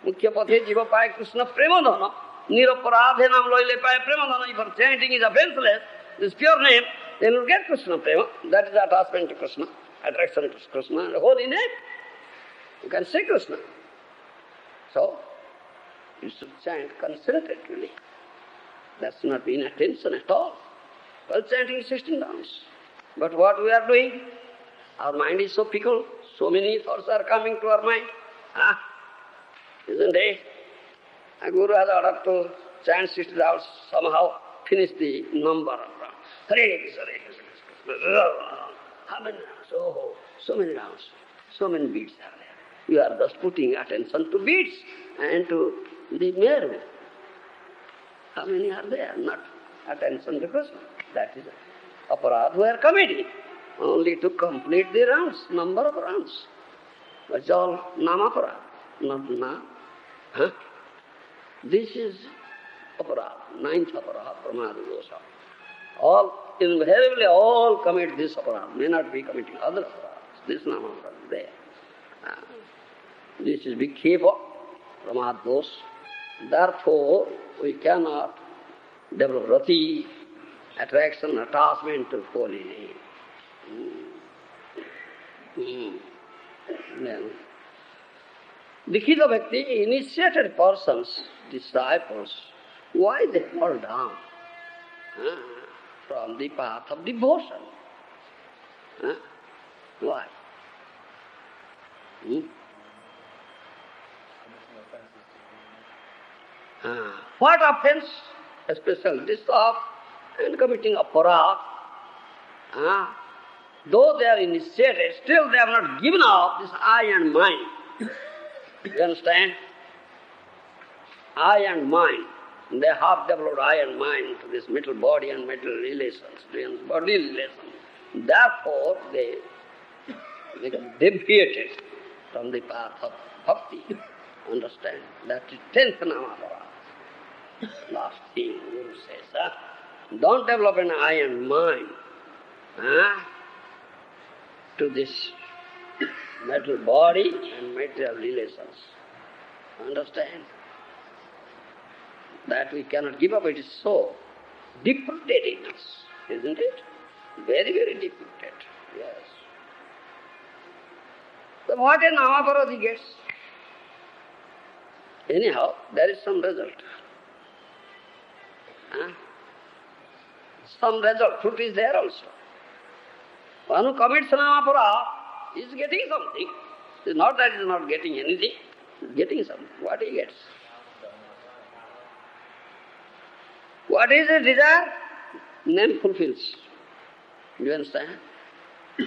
Mukhya pathe jiva paya Kṛṣṇa-prema dhana. Niraparadhe nam loile paya prema dhana. If our chanting is offenseless, this pure name, then we'll get Kṛṣṇa-prema. That is attachment to Kṛṣna, attraction to Kṛṣna, and the holy name. You can say Kṛṣna. So, you should chant concentratedly. That's not being attention at all. Well, chanting is 16 rounds. But what we are doing, our mind is so fickle, so many thoughts are coming to our mind. Isn't it? A guru has ordered to chant 60 rounds, somehow finish the number of rounds. Hare Krishna, Hare Krishna. How many rounds? Oh, so many rounds. So many beats are there. You are thus putting attention to beats and to the mere. How many are there? Not attention to Krishna. That is aparadha we are committing. Only to complete the rounds, number of rounds. That's all nāmāparādha, not na. This is aparadha, ninth aparadha, pramāda dosa. All, invariably all commit this aparadha, may not be committing other aparadhas. This nāmāparādha there. This is vikhepa, pramāda dosa. Therefore, we cannot develop rati, attraction, attachment to holy name. Then, Dikshita Bhakti, initiated persons, disciples, why they fall down from the path of devotion? Why? What offense? Especially this of and committing aparadha. Though they are initiated, still they have not given up this I and mine. You understand? I and mine. They have developed I and mine to this mental body and mental relations, body relations. Therefore, they become deviated from the path of bhakti. Understand? That is 10th nāmāparādha. Last thing Guru says, don't develop an I and mine to this mental body and material relations. Understand? That we cannot give up. It is so deep-rooted in us, isn't it? Very, very deep-rooted. Yes. So what a nāmāparādha gets? Anyhow, there is some result. Some result, fruit is there also. One who commits nāmāparādha is getting something. It's not that he is not getting anything, he is getting something. What he gets? What is his desire? Name fulfills. You understand?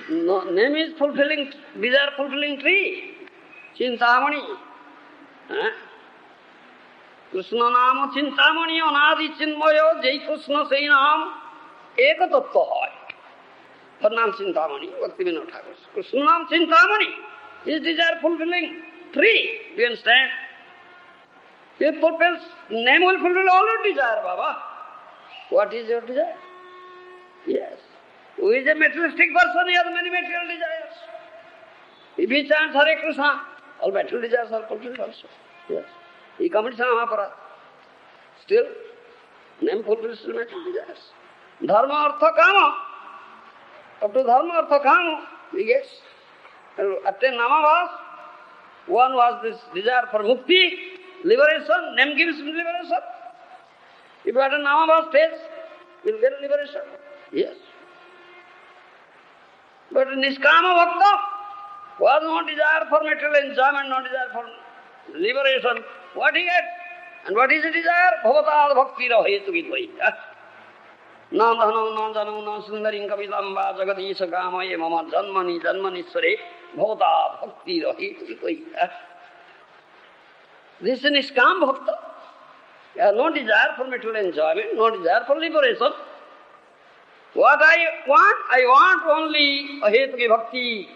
No, name is fulfilling, desire fulfilling tree. Chintamani. Krishna nama chintamani anadi chinmayo jai Krishna sai naam eka tattva hai. For naam chintamani, Bhaktivinoda Ṭhākura. Krishna naam chintamani is desire fulfilling tree. Do you understand? It fulfills, name will fulfill all your desire, Baba. What is your desire? Yes. Who is a materialistic person, he has many material desires. If he chants Hare Krishna, all material desires are fulfilled also. Yes. He commits nāmāparādha. Still, name fulfills material desires. Dharma, artha, kama. Up to dharma, artha, kama, he gets. Attain nāmābhāsa. One was this desire for mukti, liberation, name gives him liberation. If you are a nāmābhāsa stage, you will get liberation. Yes. But niskāma bhakta was no desire for material enjoyment, no desire for liberation. What he gets? And what is the desire? Bhavatā bhakti rahetu vidvai. Na dhanam, na janam, na sundarim kavidamba jagadisha kamaye mama janmani janmanisware bhavatā bhakti rahetu vidvai. This is niskāma bhakta. You have no desire for material enjoyment, no desire for liberation. What I want only ahetaki bhakti,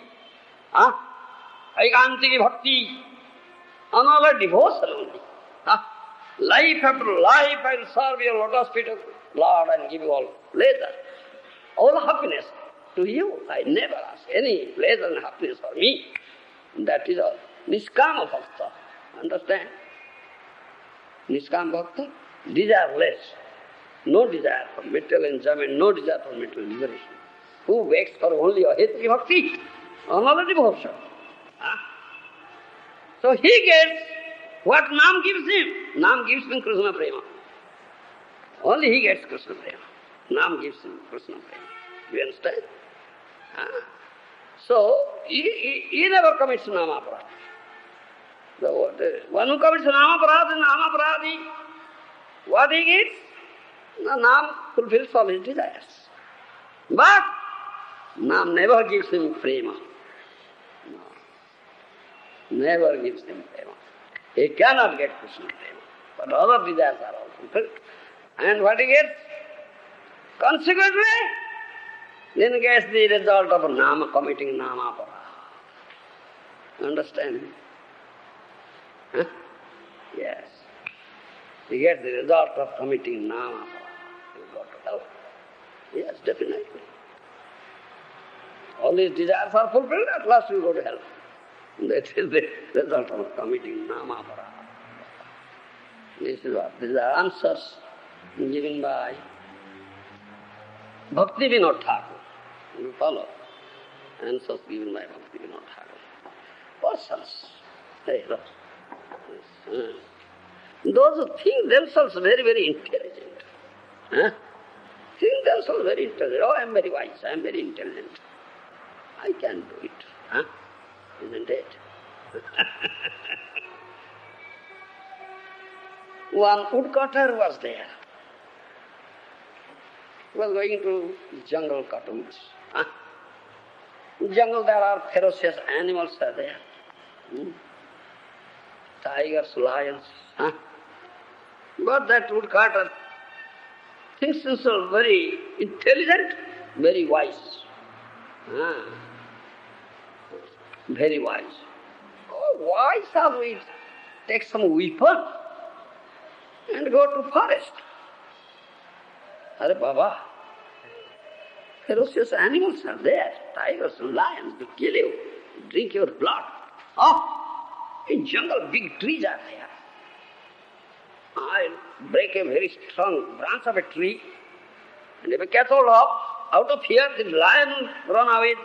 aikantiki bhakti, another devotion only. Life after life I will serve your lotus feet of Lord and give you all pleasure, all happiness to you. I never ask any pleasure and happiness for me. That is all. Niskāma bhakta. Understand? Niskam Bhakta, desireless. No desire for material enjoyment, no desire for material liberation. Who begs for only Ahetri Bhakti, another devotion. So he gets what Nam gives him. Nam gives him Kṛṣṇa-prema. Only he gets Kṛṣṇa-prema. Nam gives him Kṛṣṇa-prema. You understand? So, he never commits nāmāparādha. The one who commits nāmāparādha, what he gets? The Nam fulfills all his desires. But Nam never gives him prema. No. Never gives him prema. He cannot get Kṛṣṇa-prema. But other desires are all fulfilled. And what he gets? Consequently, then he gets the result of committing nāmāparādha. Understand? Huh? Yes. He gets the result of committing nāmāparādha. He will go to hell. Yes, definitely. All his desires are fulfilled, at last he will go to hell. That is the result of committing nāmāparādha. This is what? These are answers given by Bhaktivinoda Ṭhākura. You follow? Answers given by Bhaktivinoda Ṭhākura. Persons. Those who think themselves very, very intelligent. Think themselves very intelligent. Oh, I am very wise, I am very intelligent. I can do it. Isn't it? One woodcutter was there. He was going to jungle cutting. In jungle there are ferocious animals are there. Tigers, lions. But that woodcutter thinks himself very intelligent, very wise. Very wise. Oh, why shall we take some weapon and go to forest? Are Baba, ferocious animals are there, tigers and lions, to kill you, drink your blood. Oh, in jungle big trees are there. I'll break a very strong branch of a tree, and if I catch hold of, out of here, the lion run away,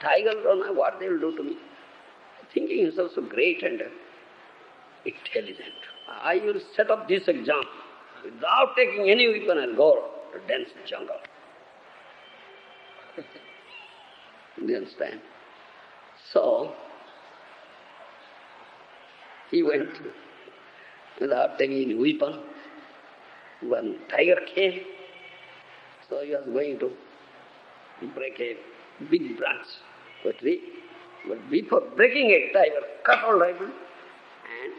tiger run away, what they will do to me? Thinking himself so great and intelligent. I will set up this example. Without taking any weapon, I'll go to dense jungle. Do you understand? So, he went without taking any weapon. One tiger came, so he was going to break a big branch of a tree. But before breaking it, tiger cut hold of him and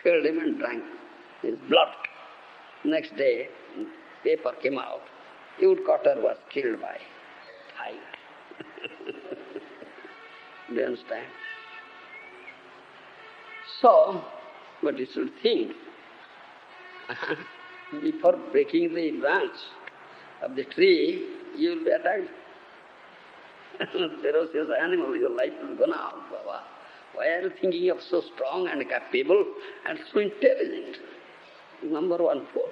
killed him and drank his blood. Next day, paper came out. Woodcutter was killed by tiger. Do you understand? So, but you should think, before breaking the branch of the tree, you will be attacked. Ferocious animal, your life will go now, Baba. Why are you thinking of so strong and capable and so intelligent? Number one fool.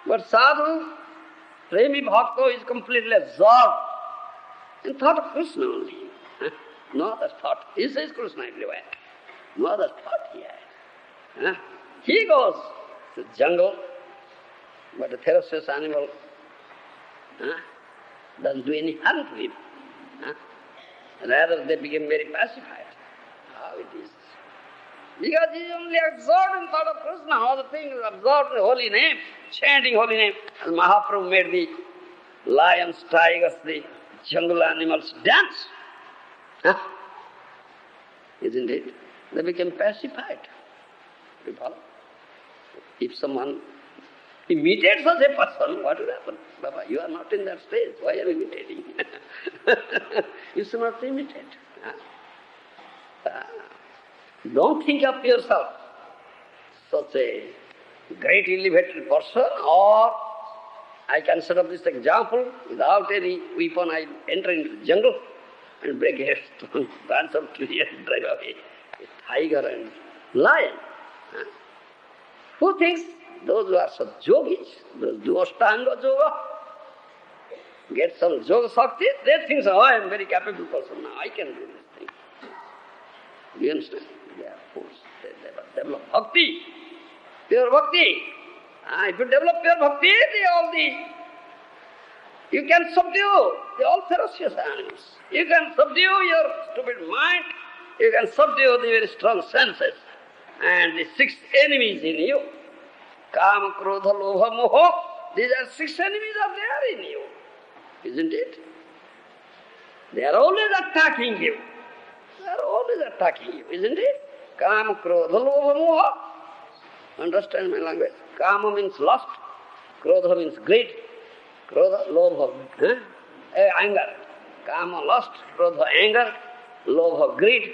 But sadhu, premi bhakta is completely absorbed in thought of Krishna only. No other thought. He says Krishna everywhere. No other thought he has. He goes to the jungle, but the ferocious animal doesn't do any harm to him. Rather, they become very pacified. How it is? Because he is only absorbed in thought of Krishna. All the things absorbed in the holy name, chanting holy name. As Mahaprabhu made the lions, tigers, the jungle animals dance. Isn't it? They became pacified. You follow? If someone imitates such a person, what will happen? Baba, you are not in that stage. Why are you imitating? You should not imitate. Don't think of yourself such a great elevated person, or I can set up this example, without any weapon I enter into the jungle and break a strong branch of tree and drive away a tiger and lion. Who thinks those who are such yogis, those do Ashtanga yoga, get some yoga shakti, they think, oh, I am very capable person now, I can do this thing. Do you understand? They are fools. They never develop bhakti, pure bhakti. If you develop pure bhakti, you can subdue all ferocious animals. You can subdue your stupid mind. You can subdue the very strong senses. And the 6 enemies in you, Kama, Krodha, Lobha, Moha, these are 6 enemies are there in you. Isn't it? They are always attacking you. They are always attacking you, isn't it? Kama, Krodha, Lobha, Moha. Understand my language? Kama means lust, Krodha means greed, Krodha, Lobha, anger. Kama, lust, Krodha, anger, Lobha, greed,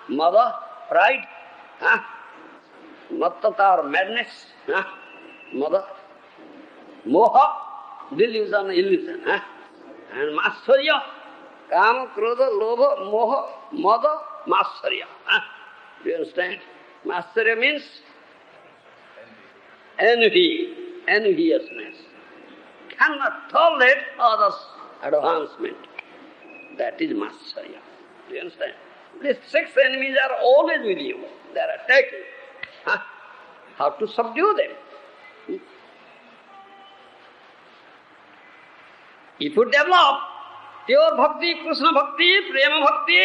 mada, pride, mattata or madness, mada, moha, delusion, illusion, and matsarya, Kama, Krodha, Lobha, moha, mada, matsarya. Do you understand? Matsarya means enviousness. Cannot tolerate others' advancement. That is matsarya. Do you understand? These 6 enemies are always with you. They are attacking. How to subdue them? If you develop pure bhakti, Kṛṣṇa bhakti, prema bhakti,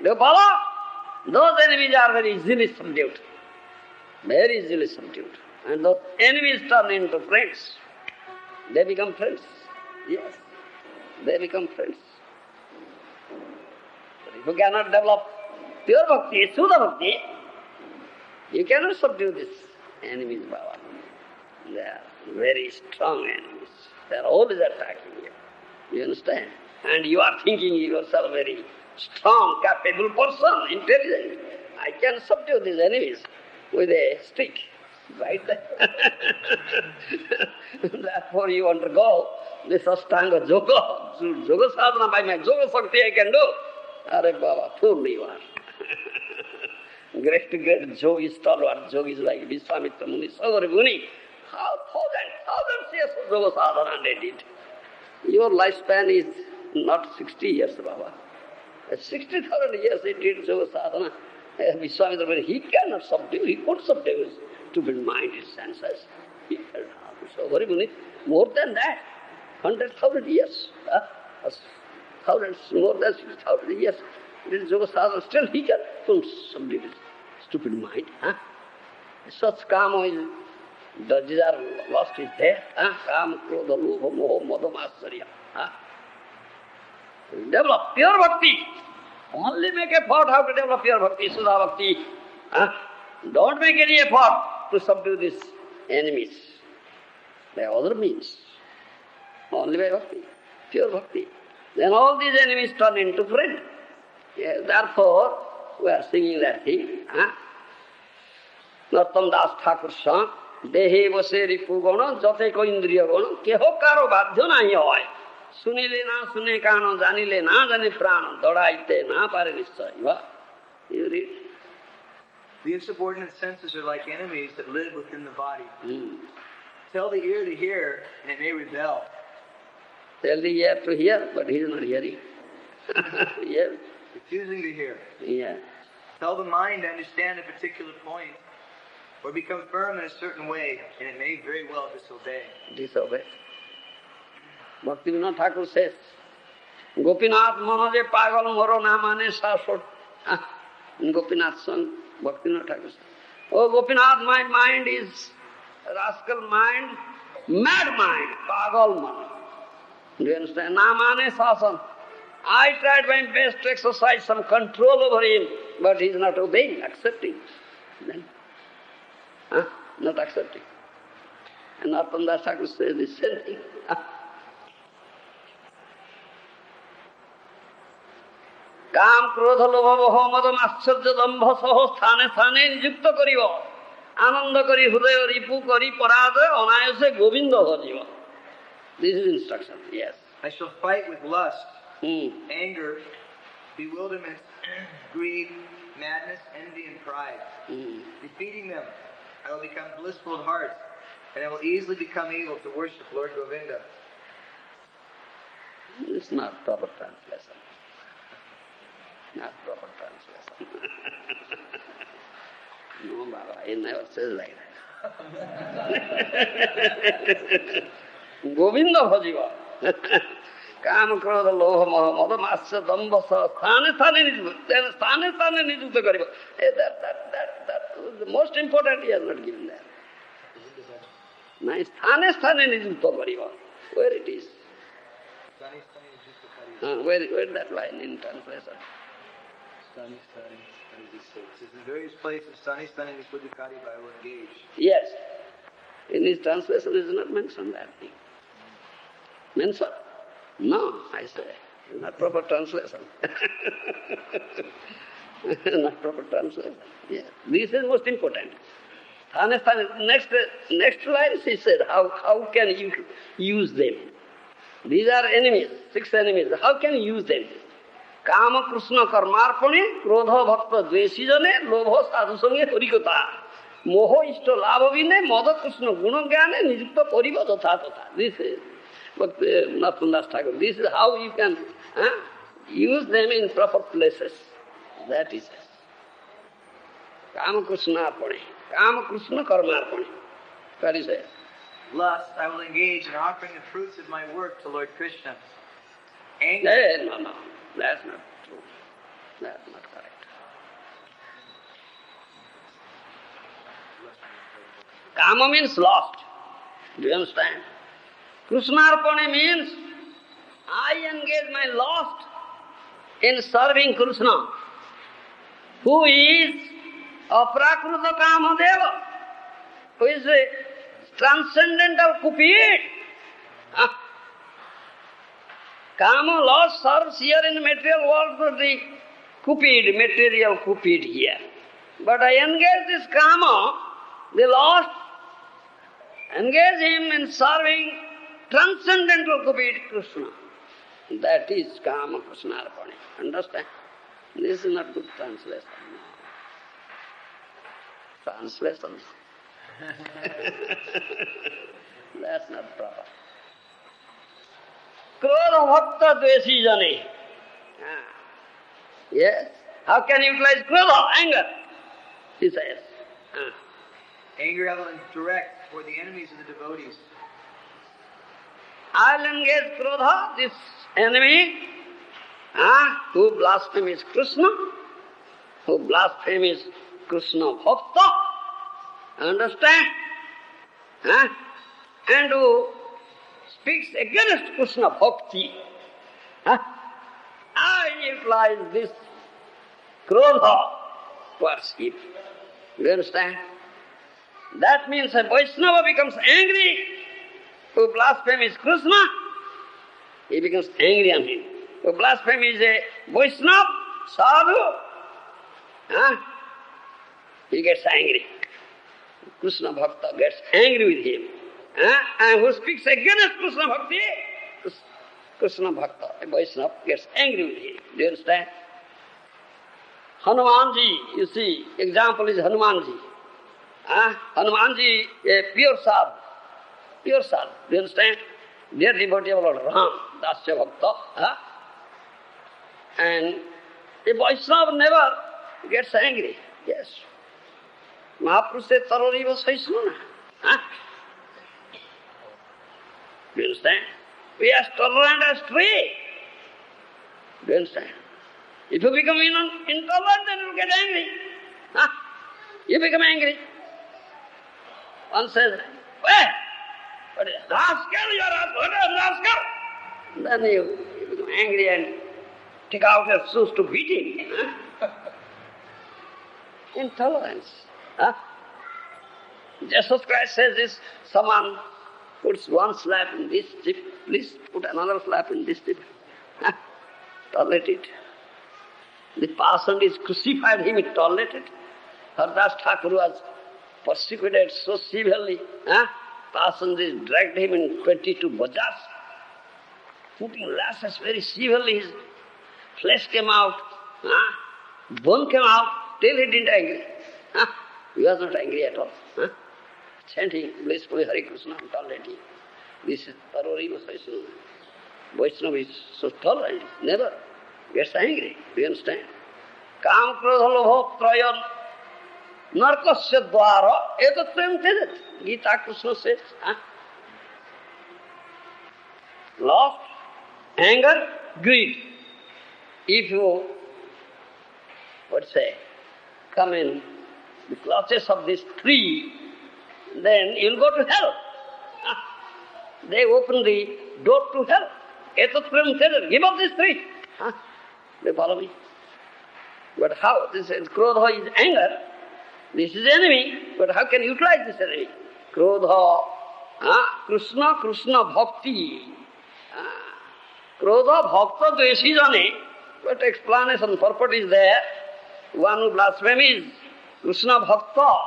do you follow? Those enemies are very easily subdued. Very easily subdued. And those enemies turn into friends. They become friends. Yes, they become friends. But if you cannot develop pure bhakti, Shuddha bhakti, you cannot subdue these enemies, Baba. They are very strong enemies. They are always attacking you. You understand? And you are thinking yourself very strong, capable person, intelligent. I can subdue these enemies with a stick. Right there. Therefore you undergo this Ashtanga yoga, yoga-sādhana by my yoga-shakti I can do. Are Baba, fool you are. Great yogis, stalwart yogis like Viśvāmitra-muni, Saubhari-muni, how thousands years of yoga-sādhana they did. Your lifespan is not 60 years, Baba. 60,000 years he did yoga-sādhana. Viśvāmitra-muni, he cannot subdue, he could subdue his stupid mind, his senses. He felt Saubhari-muni, more than that, 100,000 years. Thousands, more than 6,000 years. This yoga-sādhana, still he can subdue his stupid mind. Such kama is, the desire lost is there. Kama, krodha, lobha, moha, mada, matsarya. Develop pure bhakti. Only make effort how to develop pure bhakti, Shuddha bhakti. Don't make any effort to subdue these enemies by other means. Only by bhakti, pure bhakti. Then all these enemies turn into friends. Yes, therefore, we are singing that thing. Nartam Das Thakur sang, Dehe vase ripu gona, jate ko indriya gona, keho karo badhyo nahi hoy. Sunile na sune kano, janile na jane prana, dodaite na pare nischay. You read. The insubordinate senses are like enemies that live within the body. Tell the ear to hear, and it may rebel. Tell the ear to hear, but he is not hearing. Yes. Refusing to hear. Yeah. Tell the mind to understand a particular point, or become firm in a certain way, and it may very well disobey. Disobey. Bhaktivinoda Ṭhākura says, Gopinath manoje pagal moro namane sasot. In Gopinath song, Bhaktivinoda Ṭhākura says, oh Gopinath, my mind is rascal mind, mad mind, pagal man. Do you understand? Namane sasan. I tried my best to exercise some control over him, but he is not obeying, accepting. Then, not accepting. And Nartam Das Ṭhākura says the same thing. Kam, krodha, lobha, moha, mada, matsarya, dambha, saho, sthane, sthane, nijukta kariva. Ananda kari, hudaya, ripu kari, parada, anayase, Govinda bhajiva. This is instruction, yes. I shall fight with lust, anger, bewilderment, greed, madness, envy, and pride. Defeating them, I will become blissful of heart, and I will easily become able to worship Lord Govinda. It's not proper translation. Not proper translation. No, Baba, he never says like that. Govinda bhajiva. Kama, krodha, loha, moha, mada, masya, damba, sa, sthane nijukta kariva. That was the most important, he has not given that. Nice. Sthane nijukta kariva. Where it is? Where is that line in translation? In various places, Sani Nishpudikari I will engage. Yes. In his translation it is not mentioned that thing. Mentioned? No, I say. It's not proper translation. Not proper translation. Yes. This is most important. Next line she said, how can you use them? These are enemies, 6 enemies. How can you use them? Kama Kṛṣṇa karmarpane, krodha bhakta dvesijane, lobha sadhu sange harikata. Moho ishta labhavine, mada Kṛṣṇa gunajnane, nijukta pariva tatha. This is Nathandas Ṭhākura. This is how you can use them in proper places. That is it. Kama Kṛṣṇa-prema, Kama Kṛṣṇa karmarpane. What is it? Lust, I will engage in offering the fruits of my work to Lord Krishna. Anger. No. That's not true. That's not correct. Kama means lost. Do you understand? Kṛṣṇa-prema means I engage my lost in serving Kṛṣna, who is aprakruta kamadeva, who is a transcendental Cupid. Kama lost serves here in the material world for the Cupid, material Cupid here. But I engage this Kama, the lost, engage him in serving transcendental Cupid, Krishna. That is Kama Kṛṣṇa-prema. Understand? This is not good translation. Translations. That's not proper. Krodha bhakta dvesijane. Yes. How can you utilize krodha? Anger. He says. Anger I will direct for the enemies of the devotees. I'll engage krodha, this enemy, who blasphemes Krishna, who blasphemes Krishna bhakta. Understand? And who speaks against Krishna bhakti. I utilize this krodha towards him. You understand? That means a Vaishnava becomes angry who blasphemes Krishna, he becomes angry on him. Who blasphemes a Vaishnava, sadhu, he gets angry. Krishna Bhakta gets angry with him. And who speaks against Krishna Bhakti, Krishna Bhakta, a Vaishnava, gets angry with him. Do you understand? Hanumanji, you see, example is Hanumanji. Hanumanji, a pure sadhu. Pure sadhu. Do you understand? Dear devotee of Lord Ram, Dasya Bhakta. And a Vaishnava never gets angry. Yes. Mahaprabhu said, Tarariva Saisnuna. Do you understand? We are tolerant as tree. Do you understand? If you become intolerant, then you will get angry. You become angry. One says, what is rascal, you are rascal. Then you become angry and take out your shoes to beat him. Intolerance. Jesus Christ says this, someone puts one slap in this tip, please put another slap in this tip. Tolerate it. The person is crucified, him it tolerated. Haridas Thakur was persecuted so severely. Person is dragged him in 22 bajars, putting lashes very severely. His flesh came out, bone came out. Still he didn't angry. He was not angry at all. Chanting blissfully Hare Krishna, tolerantly. This is thoroughly Vaishnava. Vaishnava is so tolerant, never gets angry. Do you understand? Kam krodha lobha trayan narkasya dvara etatrayam tedet. Gita Krishna says. Lust, anger, greed. If you, come in the clutches of these three, then you'll go to hell. They open the door to hell. Etatrayam tedet. Give up these three. They follow me. But how? This is krodha is anger. This is enemy. But how can you utilize this enemy? Krodha, Kṛṣṇa bhakti. Krodha bhakta dveshi jane. But explanation, purport is there. One who blasphemies Kṛṣṇa bhakta,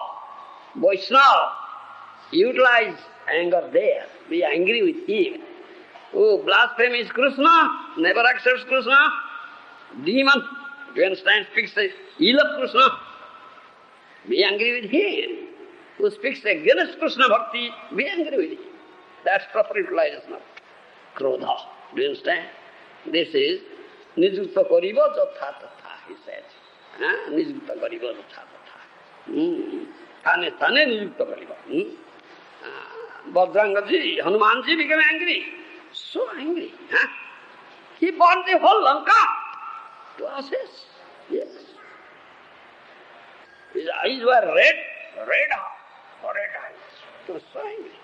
Vaishnava, utilize anger there. Be angry with him. Who blasphemies Krishna, never accepts Krishna, demon, do you understand, speaks the ill of Krishna, be angry with him. Who speaks against Krishna bhakti, be angry with him. That's proper utilization of krodha. Do you understand? This is nijukta kariva jatha tatha, he says. Nijukta kariva jatha tatha. Thane thane nijukta kariva. Bajrangaji, Hanumanji became angry. So angry. He burned the whole Lanka to ashes. Yes. His eyes were red eyes. He was so angry.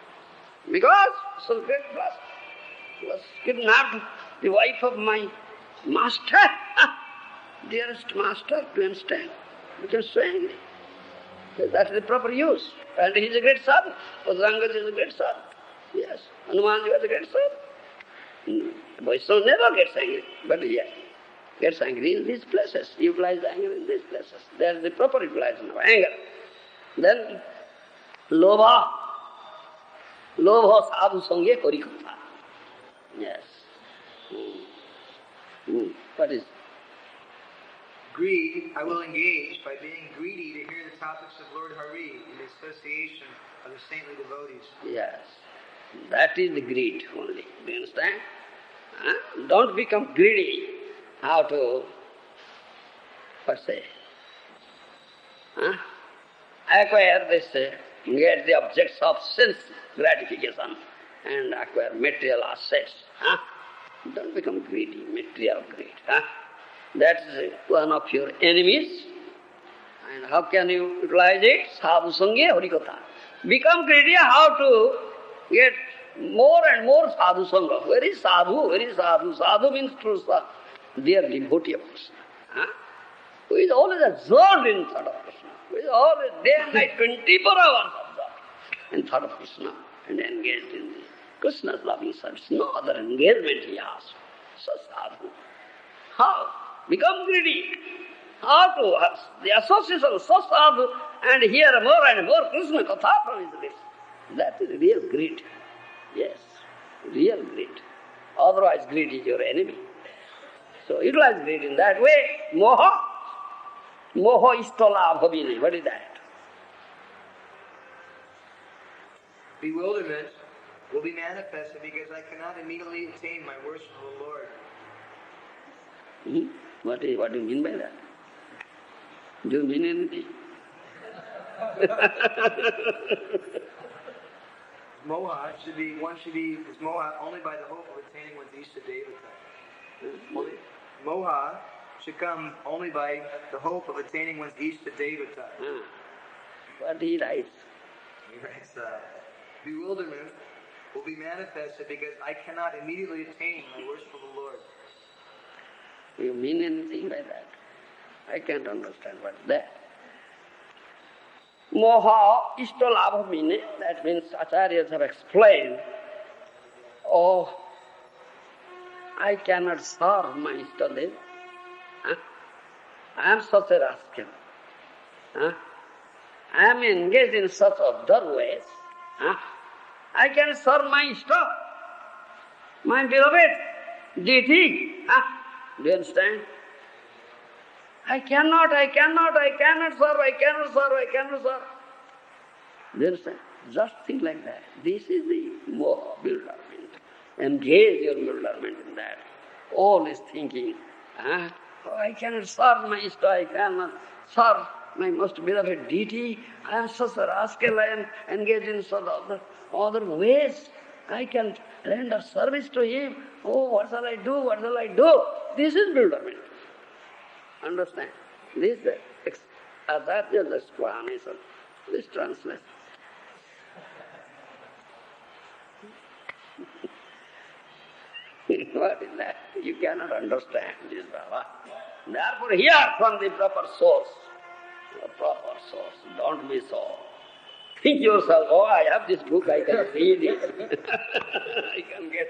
Because so great blast. He was kidnapped, the wife of my master. Dearest master, do you understand? Because so angry. That is the proper use. And he is a great sadhu. Bajrangaji is a great sadhu. Yes. Hanumanji was a great sadhu. Vaishnava never gets angry, but yeah, gets angry in these places, utilize anger in these places. That is the proper utilization of anger. Then, lobha sadhu sangye harikatha. Yes. What is? Greed, I will engage by being greedy to hear the topics of Lord Hari in the association of the saintly devotees. Yes. That is the greed only. Do you understand? Don't become greedy. How to, acquire this, get the objects of sense gratification and acquire material assets. Don't become greedy, material greed. That is one of your enemies. And how can you utilize it? Sadhu sangye harikatha. Become greedy how to get more and more sadhu sangha. Where is sadhu? Where is sadhu? Sadhu means true sadhu. Dear devotee of Krishna. Who is always absorbed in thought of Krishna. Who is always day and night, 24 hours absorbed in thought of Krishna and engaged in Krishna's loving service. No other engagement he has. So sadhu. How? Become greedy. How to the association of so sadhu and hear more and more Krishna katha from his lips. That is real greed. Yes, real greed. Otherwise greed is your enemy. So utilize greed in that way. Moha istola bhavini. What is that? Bewilderment will be manifested because I cannot immediately attain my worshipful Lord. What do you mean by that? Do you mean anything? Moha is moha only by the hope of attaining one's Ishtadevata. Moha should come only by the hope of attaining one's Ishtadevata. What he writes? He writes, bewilderment will be manifested because I cannot immediately attain my worshipful Lord. Do you mean anything by that? I can't understand what is that. Moha istalabha meaning, that means acharyas have explained, I cannot serve my Ishtadev. I am such a rascal. I am engaged in such other ways. I can serve my Ishta, my beloved deity. Do you understand? I cannot serve. Do you understand? Just think like that. This is the more bewilderment. Engage your bewilderment in that. All is thinking, oh, I cannot serve my Ishta, I cannot serve my most beloved deity. I am such a rascal, I am engaged in such other ways. I can render service to him. Oh, what shall I do? This is bewilderment. Understand? This is that is the explanation. This translation. What is that? You cannot understand this, Baba. Therefore, hear from the proper source. Don't be so. Think yourself, oh, I have this book, I can read it. I can get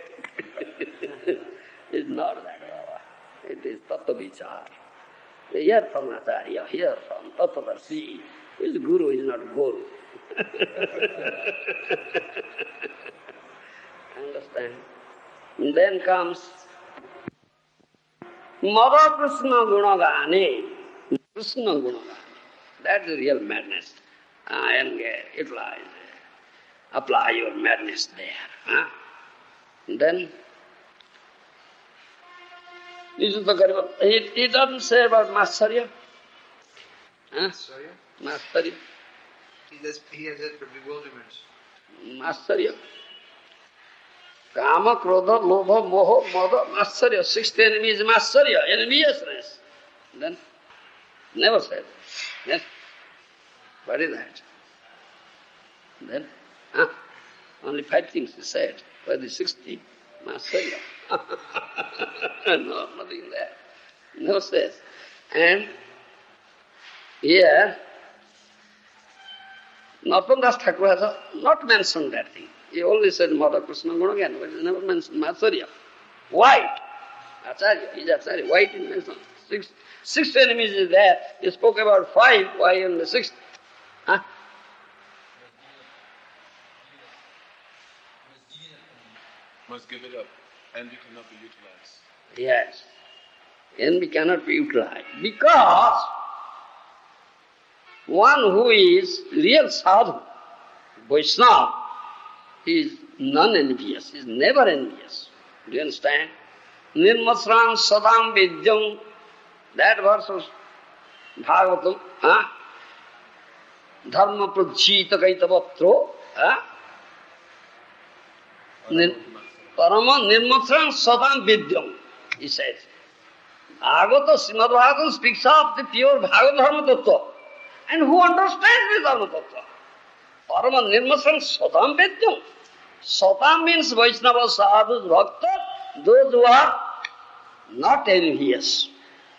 it. It's not that, Baba. It is Tattva Vichar. Hear from Acharya, hear from Tattvadarshi. Who is Guru, is not Guru. Understand? And then comes Mada Krishna Gunagane. Krishna Gunagane. That's the real madness. And apply your madness there. And then, this is the Gariba. He doesn't say about Matsarya. Matsarya. He has it for bewilderment. Matsarya. Kama, Krodha, Lobha, Moha, Mada, Matsarya. Sixth enemy is Matsarya, enviousness. Then, never said. Yes. What is that? Then, only 5 things he said. What is the 6th thing? Matsarya. No, nothing there. No says. And here, Narottam Thakur has not mentioned that thing. He only said Mada Krishna Gunagana, but he never mentioned Matsarya. White. Acharya, he is Acharya. White is mentioned. Sixth enemies is there. He spoke about 5, why on the 6th? Must give it up. Envy cannot be utilized. Yes. Envy cannot be utilized. Because one who is real sadhu, Vaishnava, he is non-envious, he is never envious. Do you understand? Nirmasram sadam vidyam, that verse of Bhagavatam, dharma prajjita kaitavatro, parama nirmasram sadam vidyam, he says. Bhagavata, Srimad Bhagavatam speaks of the pure Bhagavad Dharma Tattva. And who understands this Dharma Tattva? Parama nirmasram sadam vidyam. Satam means Vaishnava, sadhus, bhakta, those who are not envious.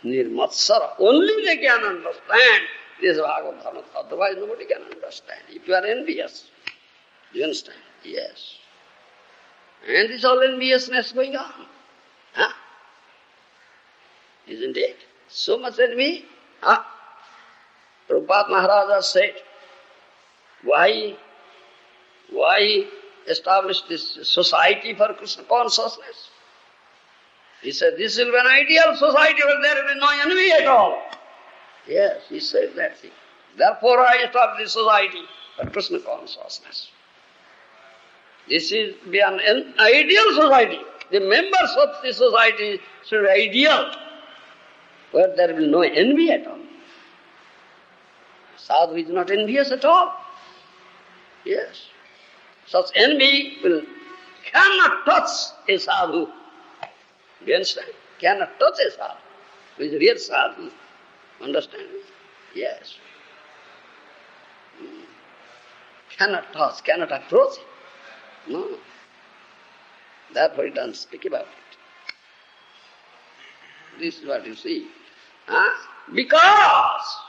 Nirmatsara. Only they can understand this Bhagavad Dharma. Otherwise nobody can understand. If you are envious, do you understand? Yes. And this all enviousness going on. Isn't it? So much envy. Prabhupada Maharaj said, why establish this society for Krishna consciousness? He said, this will be an ideal society where there will be no envy at all. Yes, he said that thing. Therefore I established this society for Krishna consciousness. This is be an ideal society. The members of the society should be ideal, where there will be no envy at all. Sadhu is not envious at all. Yes. Such envy cannot touch a sadhu. Do you understand? Cannot touch a sadhu. Who is a real sadhu. Understand? Yes. Cannot touch, cannot approach it. No. Therefore he doesn't speak about it. This is what you see. Because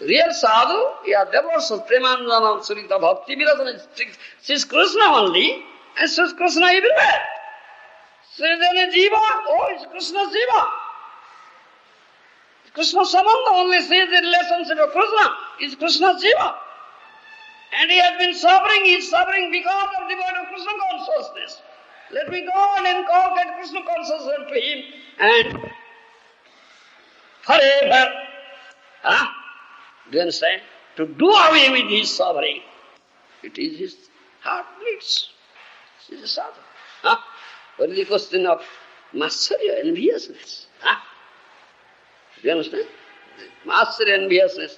real sadhu, devotees of Premanjana, Śrīla Bhaktivinoda Ṭhākura, sees Krishna only and sees Krishna everywhere. Says any jiva, oh, it's Krishna's jiva. Krishna Sambandha only sees the relationship of Krishna, it's Krishna's jiva. And he has been suffering, he is suffering because of devoid of Krishna consciousness. Let me go and inculcate Krishna consciousness to him and forever. Huh? Do you understand? To do away with his suffering. It is his heart bleeds. This is a sadhu. Huh? What is the question of mastery or enviousness? Huh? Do you understand? Mastery and enviousness,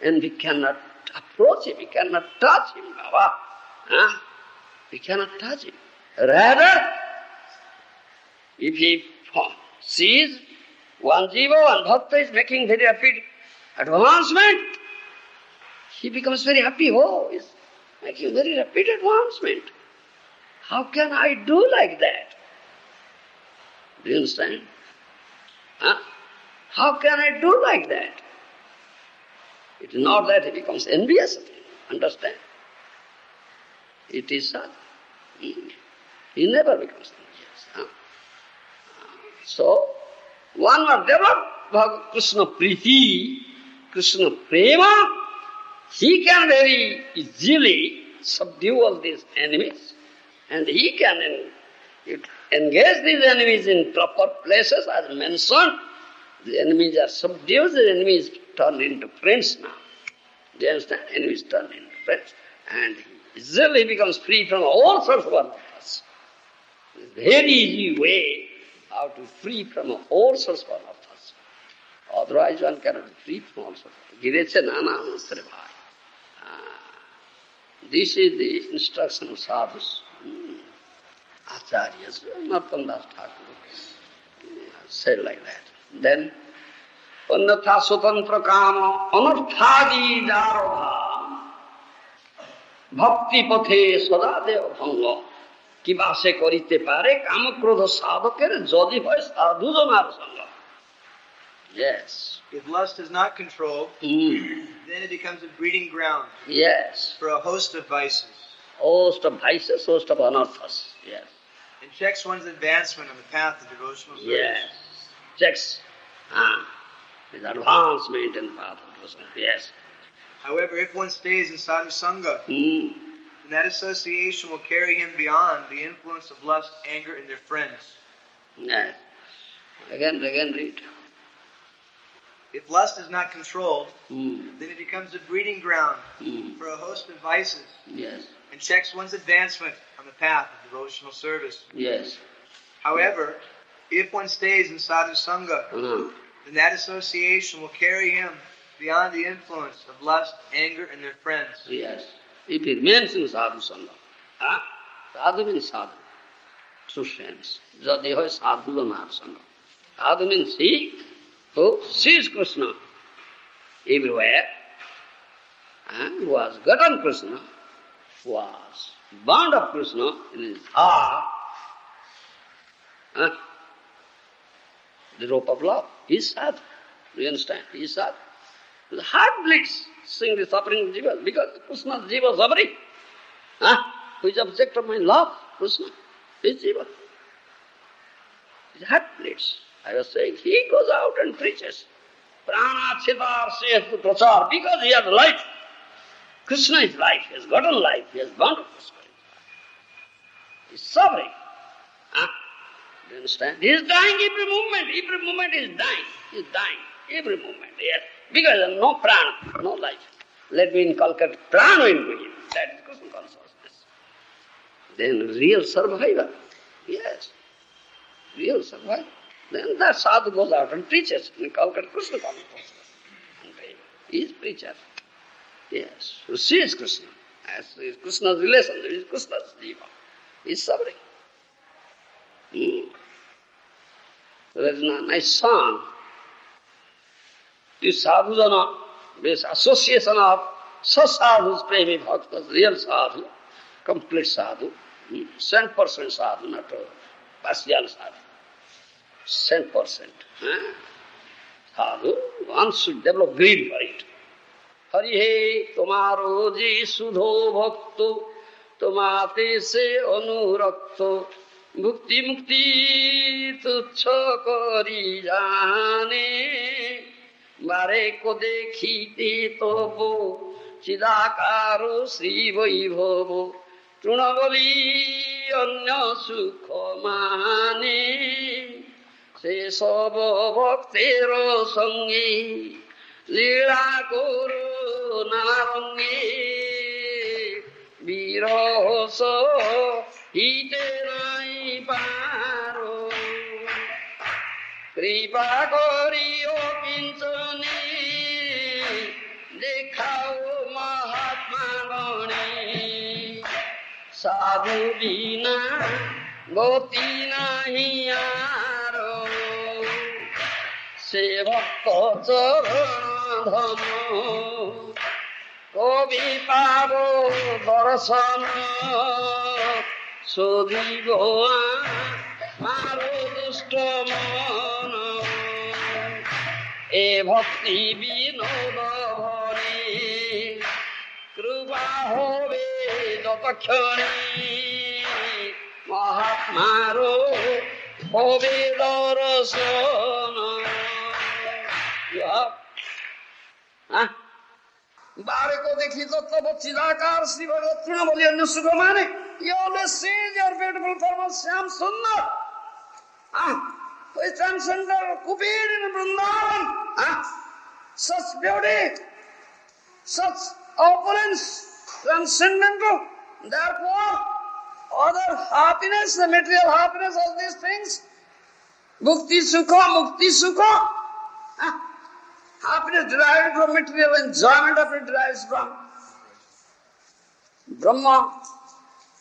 and we cannot approach him, we cannot touch him, Baba. Huh? We cannot touch him. Rather, if he sees one jiva, one bhakta is making very rapid advancement, he becomes very happy. Oh, he's making very rapid advancement. How can I do like that? Do you understand? Huh? How can I do like that? It is not that he becomes envious of him. Understand? It is sadhu. He never becomes envious. Huh? So, one must develop Kṛṣṇa-priti, Kṛṣṇa-prema. He can very easily subdue all these enemies, and he can engage these enemies in proper places, as mentioned. The enemies are subdued, the enemies turn into friends now. Do you understand? Enemies turn into friends. And he easily becomes free from all sorts of anarthas. It's a very easy way how to free from all sorts of anarthas. Otherwise one cannot be free from all sorts of anarthas. Nāmāparādha. This is the instruction of sadhus. Acharyas, Narottam-das Ṭhākura said like that. Then, Annatha Swatantra Kama Anarthadi Jarodha Bhakti Pathe Sadadeva Bhanga Kiba se korite pare Kama Krodha Sadhakere Jodi Bhai Sadhu Janar Sangha. Yes. If lust is not controlled, then it becomes a breeding ground. Yes. For a host of vices. Host of vices, host of anarthas. Yes. And checks one's advancement on the path of devotional service. Yes. Checks his advancement in the path of devotional. Yes. However, if one stays in sadhu sangha, then that association will carry him beyond the influence of lust, anger, and their friends. Yes. Again read. If lust is not controlled, then it becomes a breeding ground for a host of vices. Yes. And checks one's advancement on the path of devotional service. Yes. However, if one stays in sadhu sangha, then that association will carry him beyond the influence of lust, anger, and their friends. Yes. If he remains in sadhu sangha, sadhu means sadhu, true sense. Jadi hoy sadhu janar sangha. Sadhu means he who sees Krishna everywhere, who has gotten Krishna, who was bound of Krishna in his heart, the rope of love. He is sadhu. Do you understand? He is sadhu. The heart bleeds, seeing the suffering of jiva, because Krishna is jiva suffering. Who is object of my love? Krishna is jiva. His heart bleeds. I was saying, he goes out and preaches. Prana chitar setu prachar, because he has life. Krishna is life, he has gotten life, he has bound of Krishna. He is suffering. Do you understand? He is dying every moment he is dying. He is dying, every moment, yes. Because there is no prana, no life. Let me inculcate prana into him. That is Krishna consciousness. Then real survivor. Yes, real survivor. Then that sadhu goes out and preaches, inculcates Krishna consciousness. He is preacher. Yes, who sees Krishna. As is Krishna's relation, it is Krishna's jiva. He is suffering. There is a nice song. This sadhujana, this association of sasadhus, premi bhaktas, real sadhu, complete sadhu, 100% sadhu, not a partial sadhu. 100%. Sadhu, one should develop greed for it. Hari he, tomaro ji sudho bhakto, tomate se anurakto, bhukti mukti tuchha kari jane, bare ko dekhite tobo, chidakaro sri vaibhavo, trunavali anya sukha mane. Se Saubha bhaktir sangi Lila Guru narangi Viroso hite nai paro Kripa kori okinchani Dekhao Mahatma gani Sadhu bina goti nahi aro Se bhakta charana dhama Kobi paro darsana Sodhibo maro dushta mana E bhakti vinoda bhani Krupa hobe jatakhani Mahatmaro hobe darsana बारे को देखी तो तब चिदाकार श्री भगवती बोली अन्य सुगमाने you always see your beautiful form of Śyāmasundara who is transcendental Kubir in Vrindavan such beauty such opulence transcendental therefore other happiness the material happiness all these things mukti sukha happiness derived from material enjoyment of it derives from Brahma.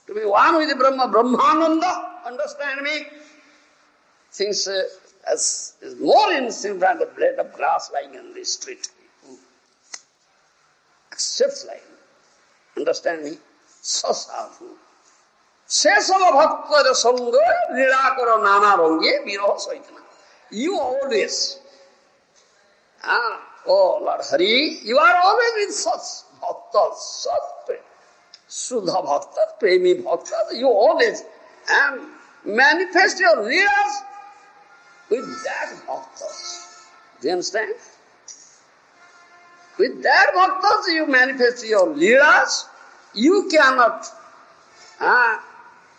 To be one with the Brahma, Brahmananda, understand me? Things as is more innocent than the blade of grass lying on the street. Accepts like, understand me? Sasadhu. Sesama bhakta sangha nirakara nāmābhāsa viroha saitana. You always oh Lord Hari, you are always with such bhaktas, such Shuddha bhaktas, premi bhaktas, you always manifest your leelas with that bhaktas. Do you understand? With that bhaktas you manifest your leelas, you cannot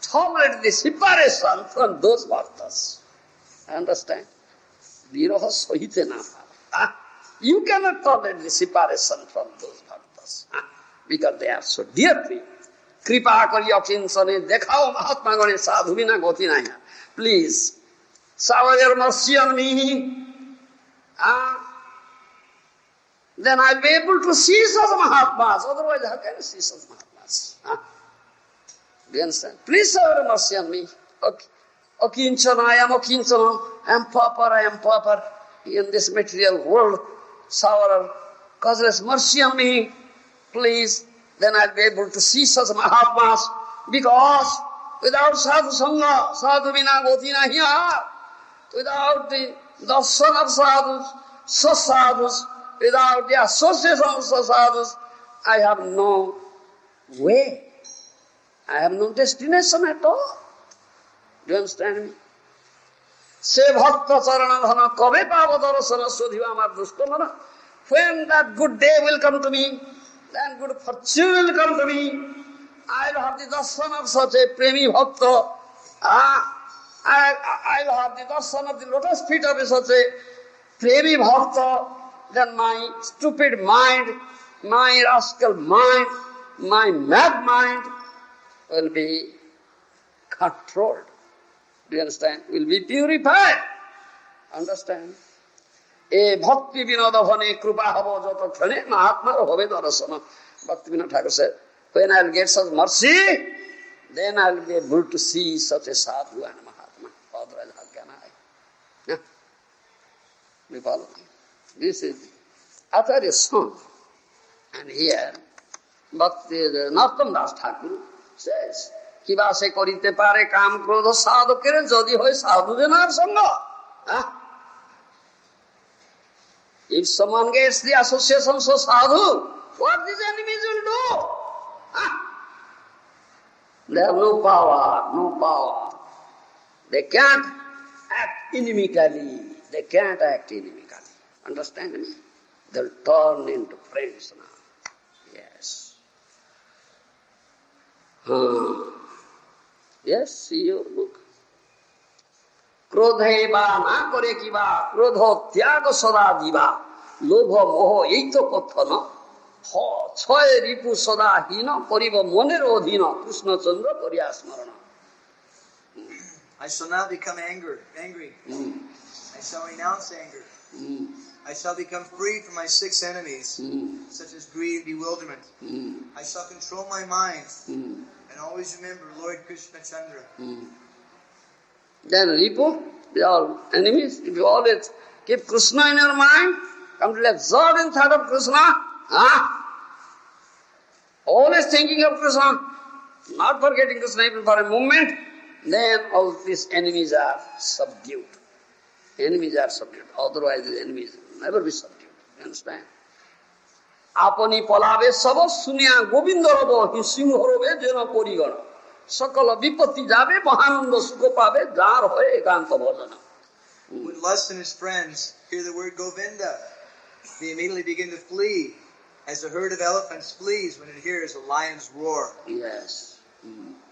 tolerate the separation from those bhaktas. Understand? Viroha sahitena. You cannot tolerate the separation from those bhaktas because they are so dear to you. Kripa kari akinchane dekhao Mahatma gane sadhu bina goti nahi. Please, shower your mercy on me. Then I'll be able to see such Mahatmas. Otherwise, how can I see such Mahatmas? Do you understand? Please shower your mercy on me. Okay. Akinchana, I am akinchana. I am pauper. In this material world, shower causeless mercy on me, please, then I'll be able to see such Mahatmas, because without sadhu sangha, sadhu vina goti nahi, without the darshan of sadhus, sasadhus, without the association of sasadhus, I have no way, I have no destination at all. Do you understand me? Se bhakta charana dhana kabe pava darasana sodhiva amar dushtamana. When that good day will come to me, then good fortune will come to me, I will have the darshan of such a premi bhakta. I will have the darshan of the lotus feet of such a premi bhakta. Then my stupid mind, my rascal mind, my mad mind will be controlled. Do you understand? Will be purified. Understand? A Bhaktivinoda Ṭhākura Krupa havo jato khane Mahatma hobe darasana. Bhaktivinoda Ṭhākura said, when I will get such mercy, then I will be able to see such a sadhu and a Mahatma. Otherwise, how can I? You follow me? This is Acharya's song. And here, Narottam Das Thakur says, কিবা সে করিতে পারে কাম ক্রোধ সাধকের যদি হয় সাধু জনার সঙ্গ If someone gets the association so sadhu, what these enemies will do? They have no power. They can't act inimically. Understand me? They'll turn into friends now. Yes. Yes, see your book. Krodhe ba na kore kiba, krodho tyaga sada diva, lobha moho eito kothana, chhay ripu sada hina, pariva monero adhina, Kṛṣṇa-chandra paryasmarana. I shall not become angry. I shall renounce anger. I shall become free from my 6 enemies, such as greed and bewilderment. I shall control my mind and always remember Lord Kṛṣṇa-chandra. Then Ripu, they are all enemies. If you always keep Kṛṣna in your mind, completely absorbed in thought of Kṛṣna, always thinking of Kṛṣna, not forgetting Kṛṣna even for a moment, then all these enemies are subdued. Enemies are subdued. Otherwise, the enemies will never be subdued. You understand? Apani palave sava sunya Govinda rabo hi simhorobe jena porigana. Sakala vipatti jabe mahananda sukha pave jar hoye ekanta bhajana. When Lust and his friends hear the word Govinda, they immediately begin to flee, as a herd of elephants flees when it hears a lion's roar. Yes.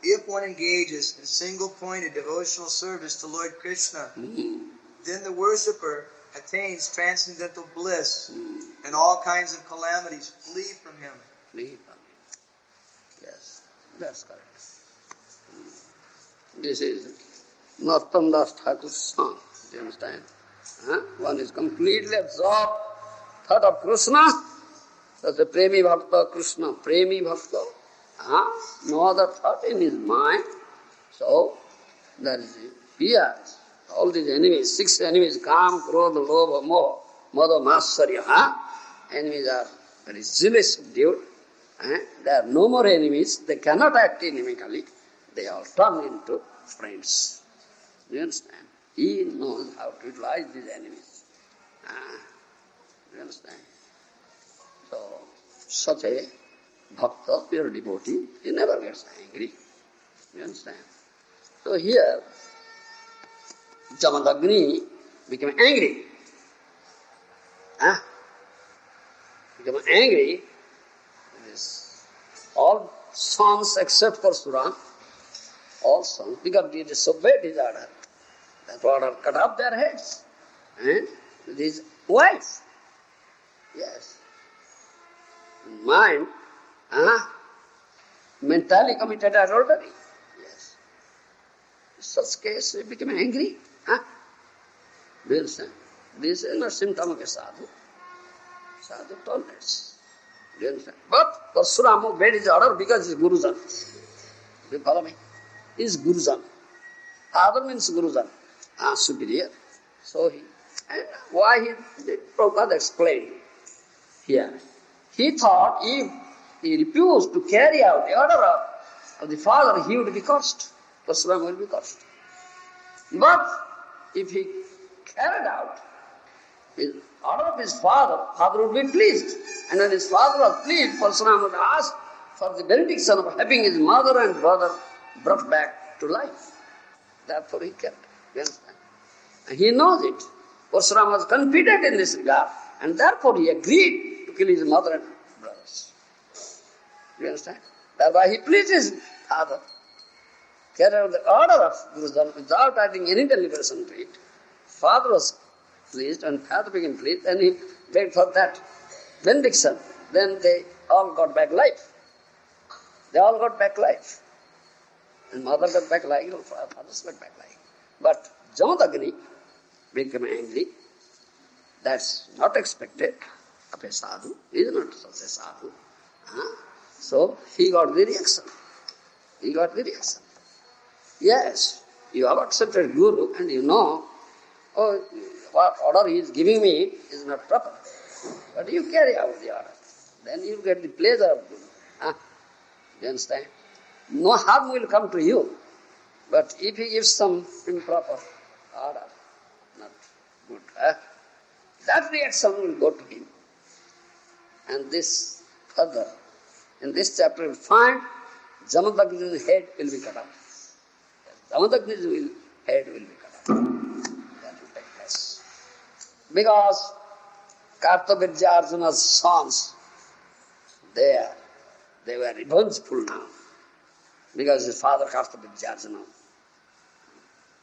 If one engages in single-pointed devotional service to Lord Krishna, then the worshipper attains transcendental bliss, and all kinds of calamities flee from him. Yes, that's correct. This is Narottam Thakur's song. Do you understand? One is completely absorbed, thought of Kṛṣna. That's a premi bhakta, Kṛṣna, premi bhakta. No other thought in his mind. So, that is it. He has all these enemies, 6 enemies, Kam, Krodha, Lobha, Moha, Mada, Matsarya. Enemies are very zealous, subdued. They are no more enemies. They cannot act inimically. They all turn into friends. Do you understand? He knows how to utilize these enemies. Do you understand? So, such a bhakta, pure devotee, he never gets angry. You understand? So here, Jamadagni became angry. Became angry. All sons except for Sura, all sons, because they disobeyed his order. That order cut off their heads. And his wife. Yes. Mind, mentally committed adultery. Yes. In such case, he became angry. Do you understand? This is not symptom of a sadhu. Sadhu tolerates. Do you understand? But Parshurama obeyed his order because he is Gurujan. Do you follow me? He is Gurujan. Father means Gurujan, superior. So he, and why he, Prabhupada explained here. He thought if he refused to carry out the order of the father, he would be cursed. Parshurama will be cursed. But if he carried out the order of his father, father would be pleased. And when his father was pleased, Parshurama would ask for the benediction of having his mother and brother brought back to life. Therefore he kept. You understand? And he knows it. Parshurama was confident in this regard, and therefore he agreed to kill his mother and brothers. You understand? Thereby he pleased his father. Carried out the order of Gurujan without adding any deliberation to it. Father was pleased and father became pleased, and he begged for that benediction. Then they all got back life. They all got back life. And mother got back life, fathers got back life. But Jamadagni became angry. That's not expected of a sadhu. He is not such a sadhu. So he got the reaction. He got the reaction. Yes, you have accepted Guru and you know, what order he is giving me is not proper. But you carry out the order. Then you get the pleasure of Guru. You understand? No harm will come to you. But if he gives some improper order, not good, that reaction will go to him. And this further, in this chapter you will find Jamadagni's head will be cut off. Jamadagni's head will be cut off. That will take place. Because Kartavya Arjuna's sons, they were revengeful now. Because his father Kartavya Arjuna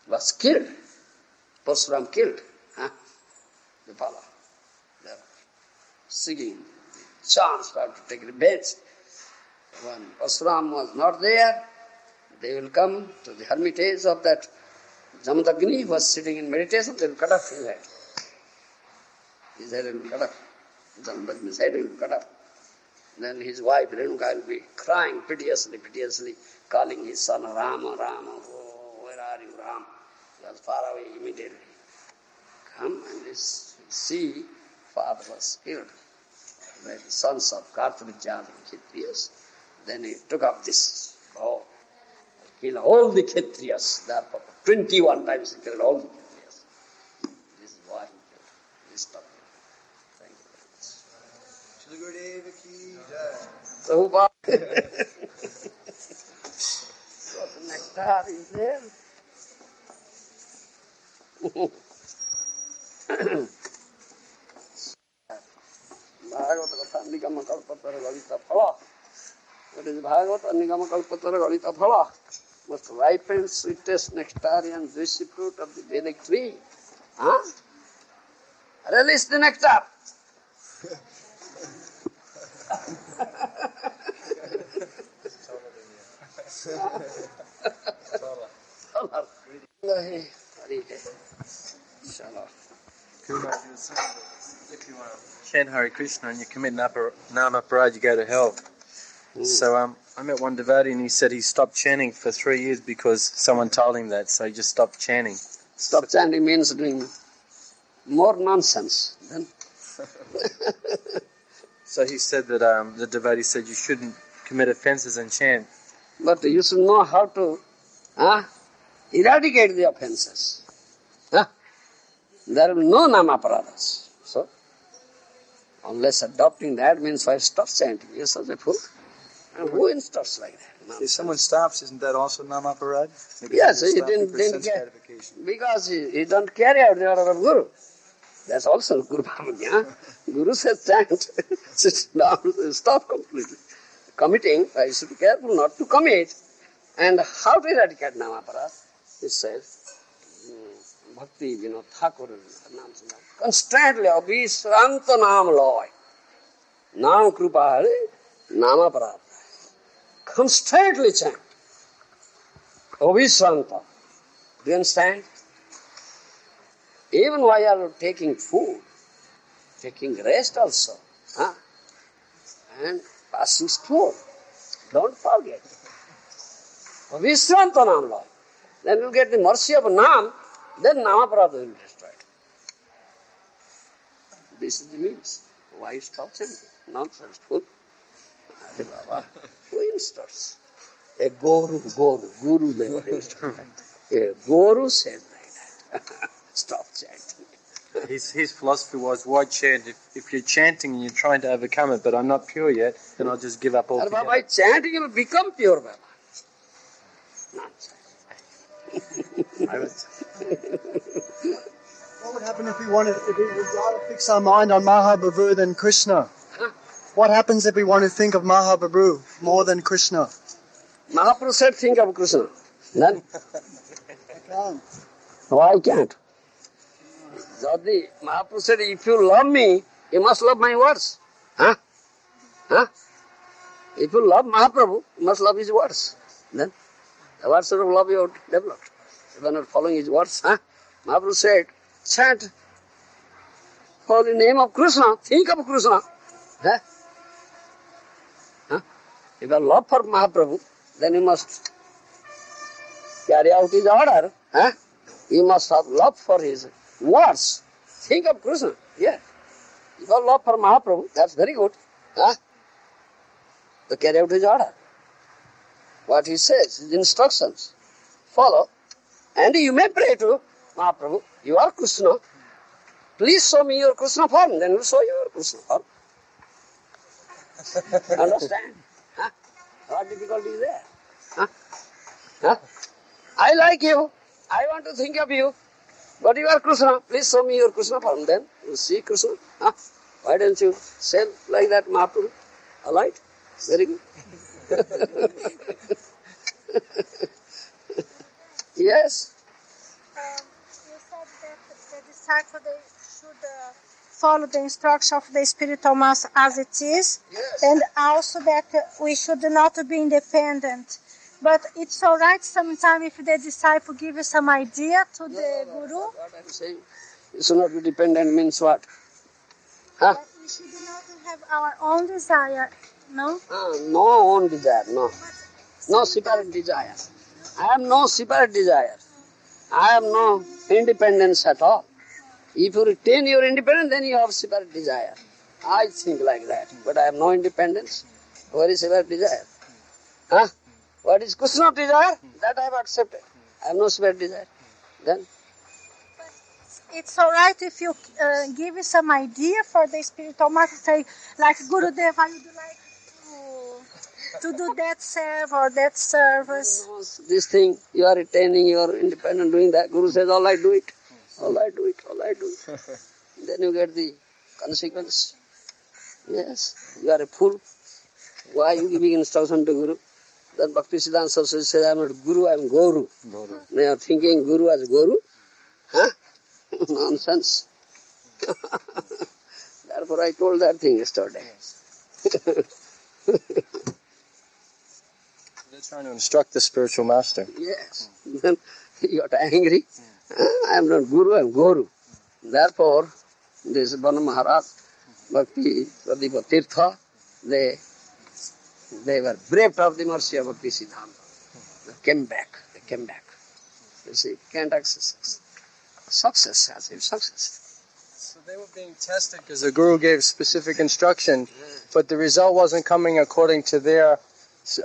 was killed Parsuram killed. They follow. They are singing chants to take revenge. When Parsuram was not there, they will come to the hermitage of that Jamadagni who was sitting in meditation, they will cut off his head. His head will be cut off. Jamadagni's head will be cut off. Then his wife Renuka will be crying piteously, calling his son Rama, Rama, oh, where are you, Ram? He was far away immediately. Come and see, father was killed by the sons of Kartavijja and Kshatriyas. Then he took up this vow. Kill all the Kshatriyas. Therefore, 21 times he killed all the Kshatriyas. This is why he killed. This topic. Thank you very much. Shri Gurudeva ki jai. Prabhupada. Got the nectar is there. Bhagavata Katha Nigama Kalpatara Galita Phala. What is Bhagavata Nigama Kalpatara Galita Phala? Must ripen sweetest nectarian juicy fruit of the Vedic tree. Release the nectar. If you chant Hare Krishna and you commit nāmāparādha, you go to hell. So I met one devotee and he said he stopped chanting for 3 years because someone told him that, so he just stopped chanting. Stop chanting means doing more nonsense. Then So he said that the devotee said you shouldn't commit offences and chant. but you should know how to eradicate the offences. There will be no nāmāparādhas. So, unless adopting that means why stop chanting? You're such a fool. And who instructs like that? If someone stops, isn't that also nāmāparādha? Yes, he didn't get, because he don't carry out the order of Guru. That's also Guru Bhavanya. Guru says chant, sit down, stop completely. Committing, I should be careful not to commit. And how to eradicate nāmāparādha? It says, Bhakti-Vinod Ṭhākura, constantly, Viśvāmitra naam loy, naam krupa hare, nāmāparādha. Constantly chant. Viśvāmitra. Do you understand? Even while you are taking food, taking rest also, and passing stool, don't forget. Viśvāmitra naam loy. Then you get the mercy of Naam, then nāmāparādha will be destroyed. This is the means. Why stop chanting? Nonsense, fool. Who instructs? A guru, they were instructed. A guru said like that. Stop chanting. His philosophy was, why chant? If you're chanting and you're trying to overcome it, but I'm not pure yet, then I'll just give up And altogether. by chanting you will become pure, Baba. Nonsense. What would happen if we would rather fix our mind on Mahaprabhu than Krishna? What happens if we want to think of Mahaprabhu more than Krishna? Mahaprabhu said, think of Krishna. Then? I can't. Why I can't? Mahaprabhu said, if you love me, you must love my words. If you love Mahaprabhu, you must love his words. Then? What sort of love you have developed? If you are not following his words, Mahaprabhu said, chant for the name of Krishna, think of Krishna. If you have love for Mahaprabhu, then you must carry out his order. You must have love for his words. Think of Krishna. Yeah. If you have love for Mahaprabhu, that's very good. To carry out his order. What he says, his instructions, follow. And you may pray to Mahaprabhu, you are Krishna. Please show me your Krishna form, then we'll show you your Krishna form. Understand? What difficulty is there? I like you. I want to think of you. But you are Krishna. Please show me your Krishna form. Then you see Krishna. Why don't you say like that, Mahaprabhu? All right? Very good. You Yes? said that disciple, they should follow the instruction of the spiritual master as it is, Yes. and also that we should not be independent. But it's all right sometimes if the disciple gives some idea to the guru. What I'm saying, you should not be dependent means what? Huh? But we should not have our own desire, no? No own desire, no. No separate desire. I have no separate desire. I have no independence at all. If you retain your independence, then you have separate desire. I think like that. But I have no independence. Where is separate desire? Huh? What is Kṛṣṇa desire? That I have accepted. I have no separate desire. Then? It's all right if you give some idea for the spiritual master, say, like Gurudev, I would like to do that serve or that service. This thing, you are retaining your independence, doing that. Guru says, all right, do it. All right, do it. All right, do it. Then you get the consequence. Yes, you are a fool. Why are you giving instruction to Guru? Then Bhaktisiddhanta Saraswati says, I am not Guru, I am Gour. They are thinking Guru as Guru. Huh? Nonsense. Therefore I told that thing yesterday. They're trying to instruct the spiritual master. Yes. Then he got angry. I am not Guru, I am Gour. Therefore, this Maharaj, Bhakti-Pradipāda Tirtha, they were braved of the mercy of Bhaktisiddhanta. They came back. You see, can't access success, as if success. So they were being tested because the guru gave specific instruction, but the result wasn't coming according to their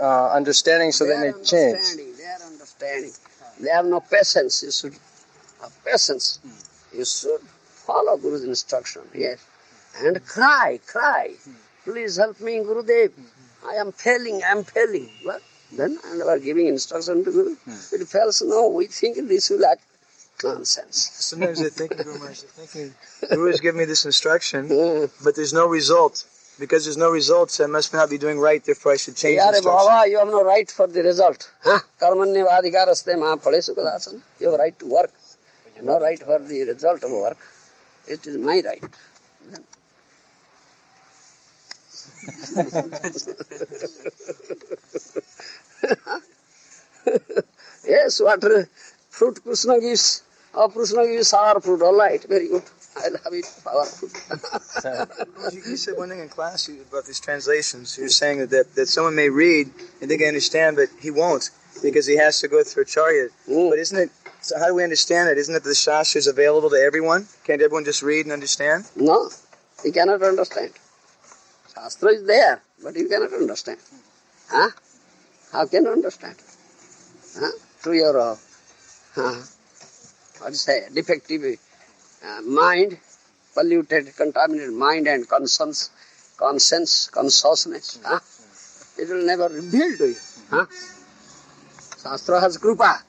understanding, so then they changed. Their understanding. They have no patience. You should have patience. You should follow Guru's instruction, yes. And cry. Please help me, Gurudev. I am failing. Well, then we are giving instruction to Guru. It fails, no, we think this will act. Nonsense. Sometimes they're thinking, Guru Maharaj, Guru has given me this instruction, but there's no result. Because there's no results, I must not be doing right, therefore I should change the instruction. Baba, you have no right for the result. Karmanyavadhikaraste mahaphaleshu kadāsana. You have right to work. No right for the result of work. It is my right. Yes, what fruit Kṛṣna gives. Kṛṣna gives sour fruit, all right, very good. I'll have it, sour fruit. You said one thing in class about these translations. You're saying that someone may read and think I understand, but he won't because he has to go through a chariot. But isn't it, so how do we understand it? Isn't it the Shastra is available to everyone? Can't everyone just read and understand? No, he cannot understand. Shastra is there, but you cannot understand. Huh? How can you understand? Huh? Through your, defective mind, polluted, contaminated mind and conscience, consciousness. Huh? It will never reveal to you. Huh? Shastra has krupa.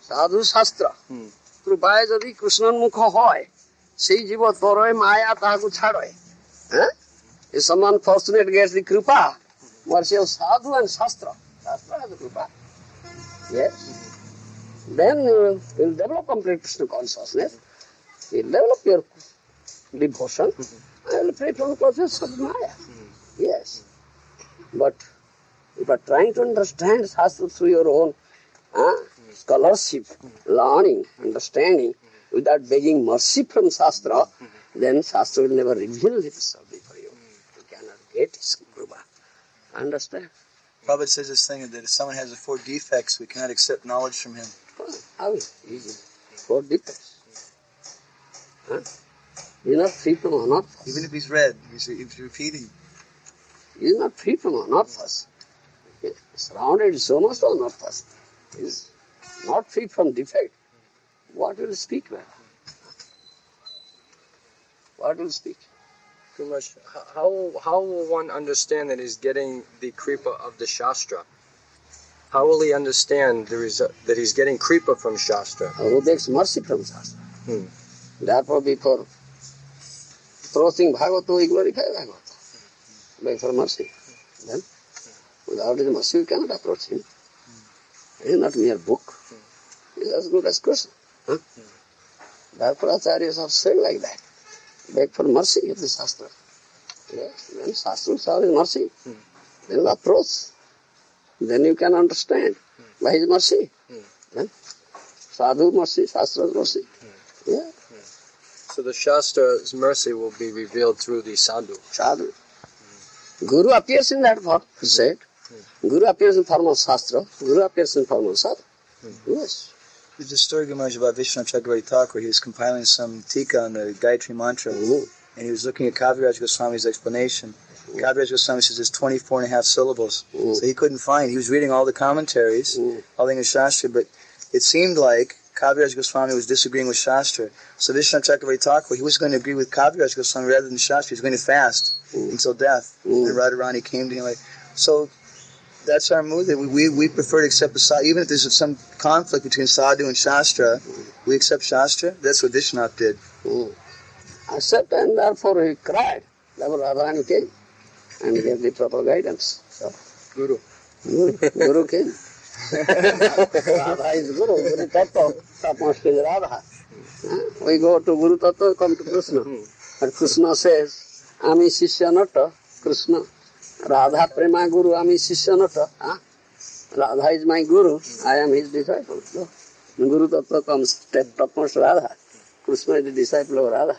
Sadhu Shastra. Krupa is যদি কৃষ্ণন্মুখ হয়, সেই জীব তরয় মায়া তাহাকু ছাড়য়. If someone fortunate gets the krupa, mercy of sadhu and Shastra. Shastra has the krupa. Yes. Then you will develop complete Krishna consciousness. You will develop your devotion. I will pray from the process of Maya. Yes. But if you are trying to understand Shastra through your own scholarship, learning, understanding, without begging mercy from Shastra, then Shastra will never reveal himself before you. You cannot get his krupa. Understand? Prabhupada says this thing that if someone has the 4 defects, we cannot accept knowledge from him. How is it? 4 defects. Huh? He is not free from anarthas. Even if he's read, he's repeating. He is not free from anarthas. He is surrounded so much of anarthas. He is not free from defect. What will speak well? What will speak? How will one understand that he's getting the kripa of the Shastra? How will he understand that he's getting kripa from Shastra? Who begs mercy from Shastra? Therefore, before approaching Bhagavata, we glorify Bhagavata. Beg for mercy. Then, without his mercy, we cannot approach him. It is not mere book. It is as good as Kṛṣna. Therefore acharyas have said like that. Beg for mercy of the Shastra. Yes, when Shastra saw his mercy, then the approach. Then you can understand by his mercy. Sadhu mercy, Shastra's mercy. Yeah. So the Shastra's mercy will be revealed through the sadhu. Sadhu. Guru appears in that form, he said. Guru appears in form of Shastra. Guru appears in form of Sadhu. Yes. There's a story, Maharaj, about Viśvāmitra-muni Ṭhākura. He was compiling some tika on the Gayatri mantra, and he was looking at Kaviraj Goswami's explanation. Kaviraj Goswami says there's 24 and a half syllables. So he couldn't find. He was reading all the commentaries, all the English Shastra, but it seemed like Kaviraj Goswami was disagreeing with Shastra. So Viśvāmitra-muni Ṭhākura, he was going to agree with Kaviraj Goswami rather than Shastra. He was going to fast until death. And Radharani came to him like, so that's our mood. That we prefer to accept the sadhu. Even if there's some conflict between sadhu and Shastra, we accept Shastra. That's what Viśvāmitra did. Accept, and therefore he cried. Therefore Radharani came and gave the proper guidance. So, Guru came. Radha is Guru, guru-tattva, topmost is Radha. We go to guru-tattva, we come to Krishna. But Krishna says, Ami Shishya Nata, Krishna. Radha-prema Guru, Ami Shishya Nata. Radha is my Guru, I am his disciple. So, Guru-tattva comes topmost Radha. Krishna is the disciple of Radha.